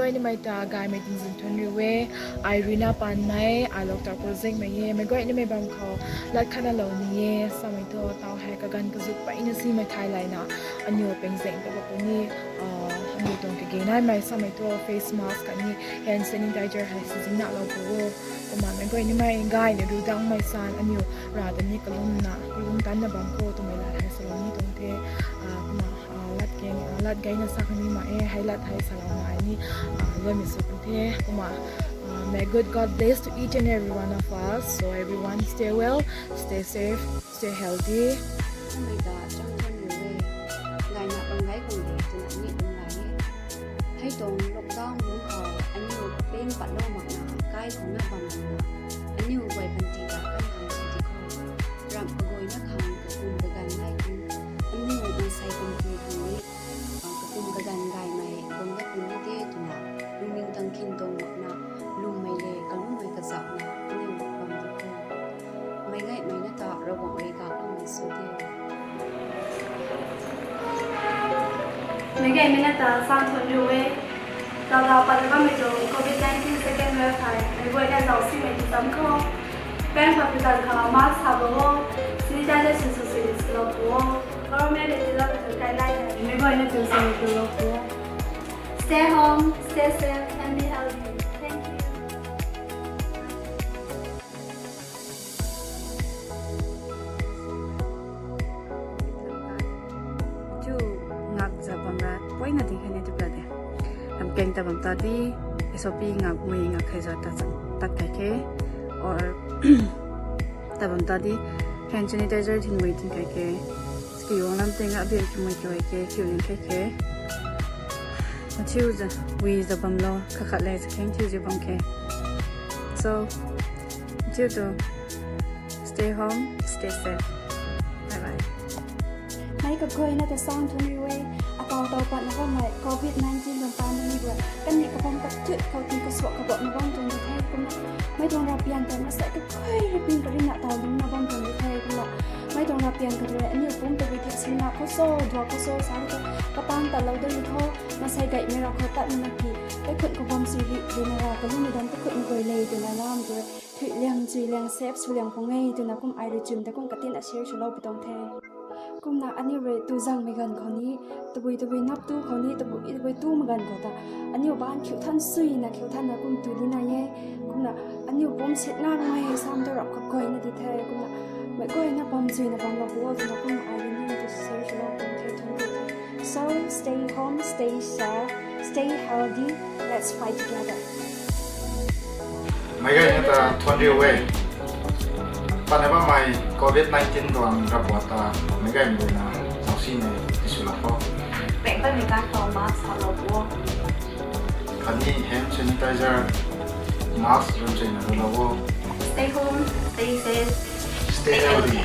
ก้อยนี่ไม่ตา guy ไม่ทิ้งสินทนรีเวไอรีนาปันไหมไอล็อกตาโปรเจกต์ไม่เย่ไม่ก้อยนี่ไม่บังเขาลัดขนาดเหล่านี้เย่สมัยตัวเตาแหกกันก็สุดไปนี่สิไม่ไทยไรนะอันนี้เป็นเสียงแต่แบบนี้อันนี้ตรงกับเกย์นั่นไม่สมัยตัว face mask กันนี่ hand sanitizer ให้สิ่งนั้นเราพูดประมาณไม่ก้อยนี่ไม่ guy เนี่ยดูดังไม่ซานอันนี้ราดนี้ก็ลุ่มนะลุ่มตันนะบางโคตัวไม่ละให้สโลนี่ตรงเทมาลัดไกน่าสักนี่มาให้ลัดให้สลาวมานี่รวมมิสุกุเทมา May good God bless to each and every one of us so everyone stay well stay safe stay healthy Oh my God trong thân nhiều về ngày nào bằng gái cùng để từ nãy nhịn bằng gái thấy tùng lục đong muốn khò anh nhiều bên bạn đâu mặc nào cái không nắp bằng nào anh nhiều vậy bằng chỉ cả căn hàng sẽ chỉ khò rạm ở gối nắp hàng cái cùng cái gần này anh nhiều bằng say cùng kỳ thằng ấy cái cùng cái gần gái mày cùng cái cùng cái tê tụi nào lung linh tăng kinh tùng mặc nào lung mày lệ cái lung mày cái dạo nào anh nhiều bằng cái khò mày gái mày nó tỏ rồi bọn ấy gặp ông mày số tiền mấy ngày mình đã sang thuận nhiều về đào bắt đầu mình dùng COVID-19 second wave này mình vừa đang đầu xin mình tấm không bên phải đặt khẩu mask sao đó xin ra đây xin xin lộc của còn mấy để ra được cái này mình vừa đang xin xin lộc của stay home stay safe and be healthy thank you chú ngạc giờ bằng ra quay là thì này chụp lại làm kênh ta bằng ta đi SOP ngạc mùi ngạc khai giờ ta cái kế or ta bằng ta đi hand sanitizer thì mùi thì cái kế kiểu làm tên ngạc việc mùi kiểu cái kiểu những cái kế mà chiêu giờ vì giờ bằng lo khắc khắc lại sẽ khen chiêu giờ bằng kế so chiêu to stay home stay safe bye bye mấy cái người nóจะสร้างทุนรีเวต่อปัดนะว่าไม่โควิด-19 ต่างๆมันมีด้วยกันเนี่ยก็พร้อมกับจุดเขาตีกระสวกกระบอกในบ้านตรงนี้แท้ก็ไม่ต้องรับเปลี่ยนแต่มาใส่ก็ค่อยรับเปลี่ยนก็ได้หน้าตาลิ้นในบ้านตรงนี้แท้ก็ไม่ต้องรับเปลี่ยนกันเลยอันนี้ผมจะไปที่สิงคโปร์โซ่ดัวก็โซ่สามก็ตามแต่เราได้ยินเขามาใส่ไก่ไม่เราเขาตัดมันทีไปขุดกับความสิริดีนะเราก็รู้ในดันไปขุดมันเลยเลยตัวน้ำตัวถือเลี้ยงจีเลี้ยงเซฟสุเลี้ยงพงไงตัวน้ำกุ้มไอริจิมแต่กุ้มกระตินอาเชียชุเราไปตรงแท้กุมนาอันนี้เรตูจังไม่กันคนนี้ตะบุยนับตู้คนนี้ตะบุยตู้มากันก็ตาอันนี้บ้านคิวท่านซุยนะคิวท่านนะกุมตูดีนะเย่กุมนาอันนี้ผมเสร็จงานไม่ซ้ำตัวรับกับก้อยนะที่แท้กุมนาไม่ก้อยนะผมซุยนะผมรับบัวกุมนากุมไอเดนนี่จะเซฟเราเป็นเท่านั้น so stay home stay safe stay healthy let's fight together ไม่ก็ยังแต่ทนเดียวเว้ยตอนนี้ว่าไม่โควิด-19 ตัวระบาดตาไม่ก็ยังดูนะสาวซีในที่สุดแล้วก็เป็นก็มีการต่อมาสำหรับบัวคันนี้ hand sanitizer mask รวมใจนะเรา stay home stay safe stay healthy